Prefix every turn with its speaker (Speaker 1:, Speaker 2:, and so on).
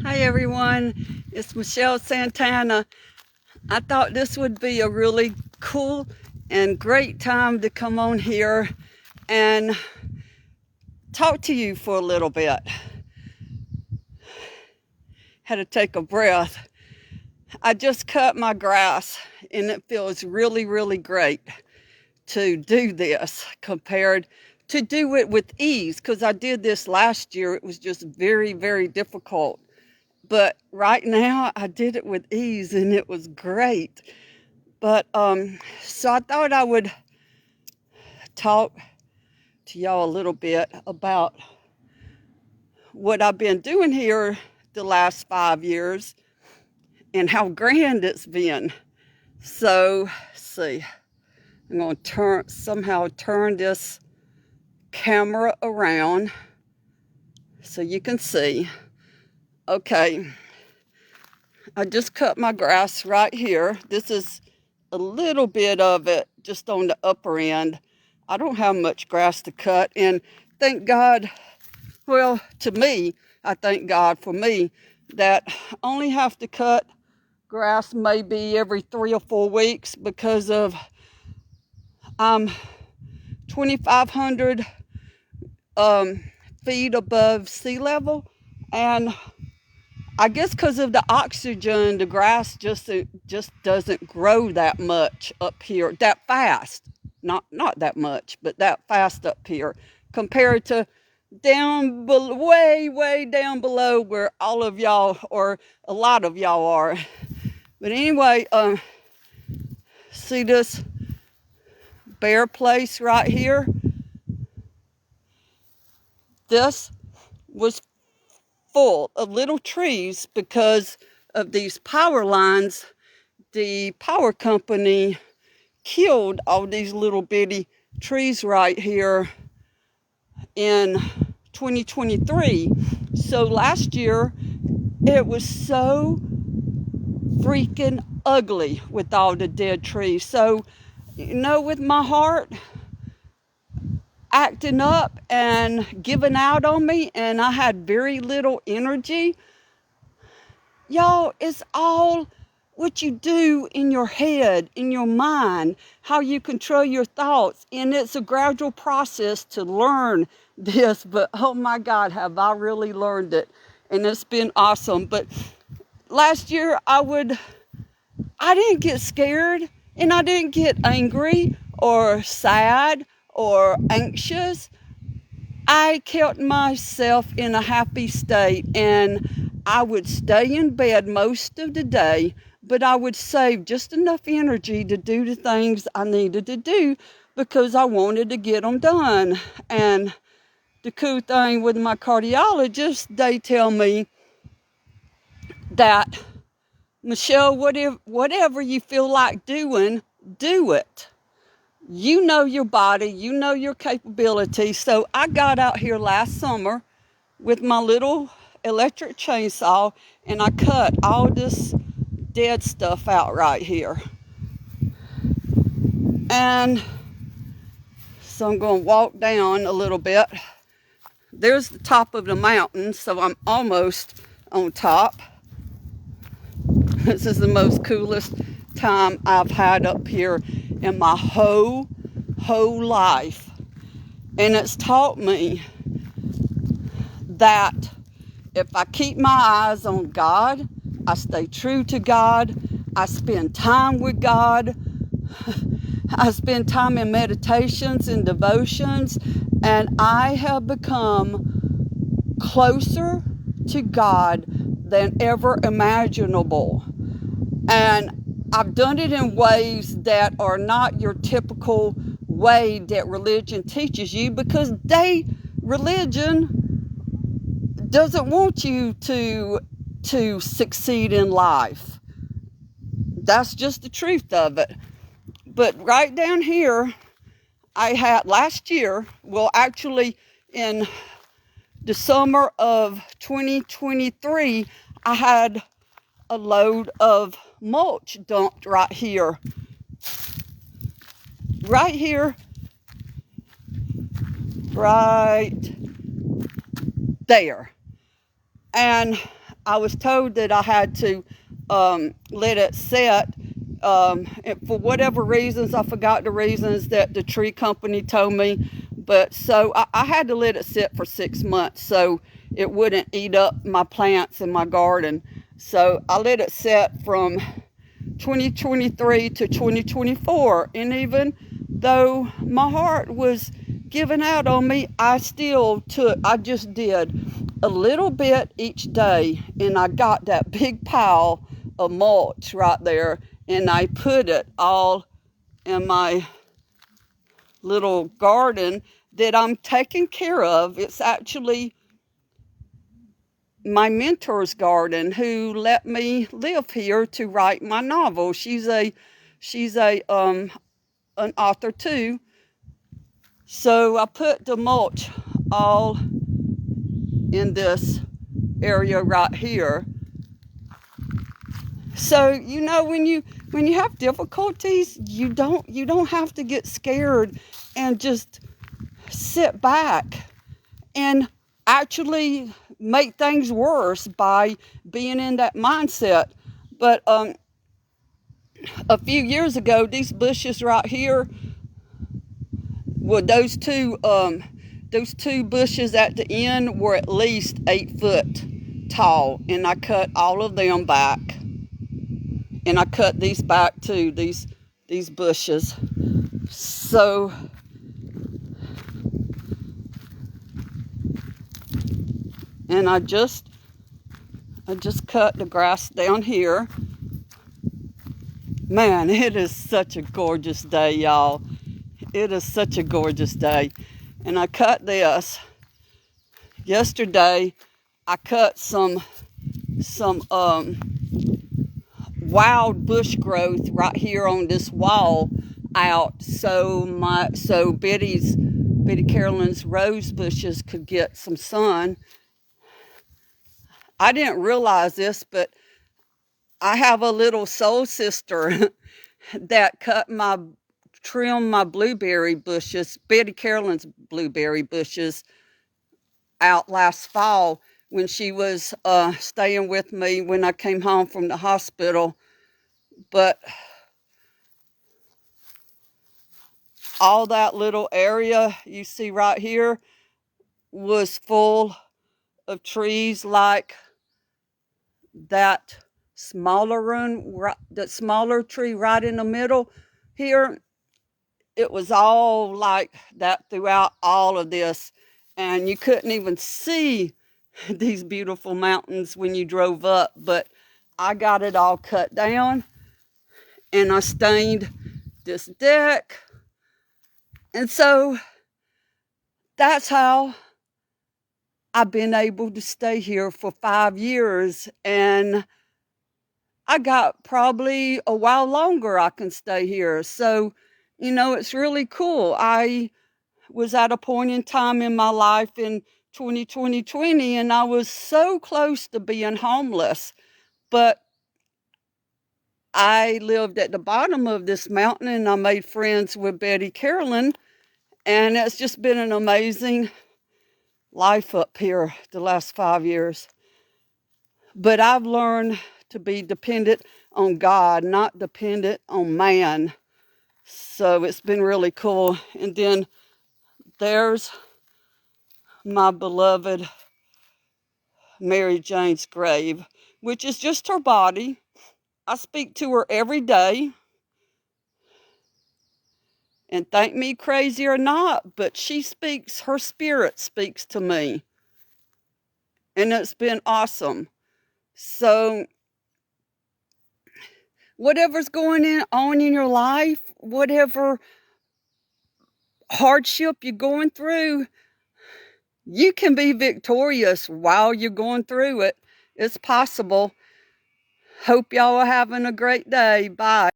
Speaker 1: Hi everyone, it's Michelle Santana. I thought this would be a really cool and great time to come on here and talk to you for a little bit. Had to take a breath. I just cut my grass and it feels really, really great to do this compared to do it with ease, because I did this last year. It was just very, very difficult. But right now I did it with ease and it was great. But so I thought I would talk to y'all a little bit about what I've been doing here the last 5 years and how grand it's been. So let's see, I'm going to somehow turn this camera around so you can see. Okay, I just cut my grass right here. This is a little bit of it just on the upper end. I don't have much grass to cut, and thank God, well, to me, I thank God for me that I only have to cut grass maybe every 3 or 4 weeks because of I'm 2,500 feet above sea level, and I guess because of the oxygen, the grass just doesn't grow that much up here, that fast. Not that much, but that fast up here compared to down way down below where all of y'all or a lot of y'all are. But anyway, see this bare place right here? This was full of little trees because of these power lines. The power company killed all these little bitty trees right here in 2023. So last year it was so freaking ugly with all the dead trees. So, with my heart acting up and giving out on me, and I had very little energy. Y'all, it's all what you do in your head, in your mind, how you control your thoughts. And it's a gradual process to learn this, but oh my God, have I really learned it. And it's been awesome. But last year I didn't get scared and I didn't get angry or sad or anxious. I kept myself in a happy state, and I would stay in bed most of the day, but I would save just enough energy to do the things I needed to do because I wanted to get them done. And the cool thing with my cardiologist, they tell me that, Michelle, whatever you feel like doing, do it. You know your body, you know your capability. So I got out here last summer with my little electric chainsaw and I cut all this dead stuff out right here. And so I'm going to walk down a little bit. There's the top of the mountain, so I'm almost on top. This is the most coolest time I've had up here in my whole life. And it's taught me that if I keep my eyes on God, I stay true to God, I spend time with God, I spend time in meditations and devotions, and I have become closer to God than ever imaginable. And I've done it in ways that are not your typical way that religion teaches you, because religion doesn't want you to succeed in life. That's just the truth of it. But right down here, I had last year, well, actually in the summer of 2023, I had a load of mulch dumped right here, right there. And I was told that I had to let it set. And for whatever reasons, I forgot the reasons that the tree company told me. But so I had to let it sit for 6 months so it wouldn't eat up my plants in my garden. So I let it set from 2023 to 2024. And even though my heart was giving out on me, I just did a little bit each day. And I got that big pile of mulch right there. And I put it all in my little garden that I'm taking care of. It's actually my mentor's garden who let me live here to write my novel. She's an author too. So I put the mulch all in this area right here. So when you have difficulties, you don't have to get scared and just sit back and actually make things worse by being in that mindset. But a few years ago, these bushes right here, well, those two bushes at the end were at least 8 foot tall, and I cut all of them back. And I cut these back too, these bushes. So and I just cut the grass down here. Man, it is such a gorgeous day, y'all. It is such a gorgeous day. And I cut this. Yesterday, I cut some wild bush growth right here on this wall out so Betty Carolyn's rose bushes could get some sun. I didn't realize this, but I have a little soul sister that trimmed my blueberry bushes, Betty Carolyn's blueberry bushes, out last fall when she was staying with me when I came home from the hospital. But all that little area you see right here was full of trees like that smaller tree right in the middle here. It was all like that throughout all of this, and you couldn't even see these beautiful mountains when you drove up. But I got it all cut down, and I stained this deck, and so that's how I've been able to stay here for 5 years. And I got probably a while longer I can stay here. So, it's really cool. I was at a point in time in my life in 2020, and I was so close to being homeless. But I lived at the bottom of this mountain, and I made friends with Betty Carolyn. And it's just been an amazing life up here the last 5 years. But I've learned to be dependent on God, not dependent on man. So it's been really cool. And then there's my beloved Mary Jane's grave, which is just her body. I speak to her every day. And think me crazy or not, but her spirit speaks to me. And it's been awesome. So whatever's going on in your life, whatever hardship you're going through, you can be victorious while you're going through it. It's possible. Hope y'all are having a great day. Bye.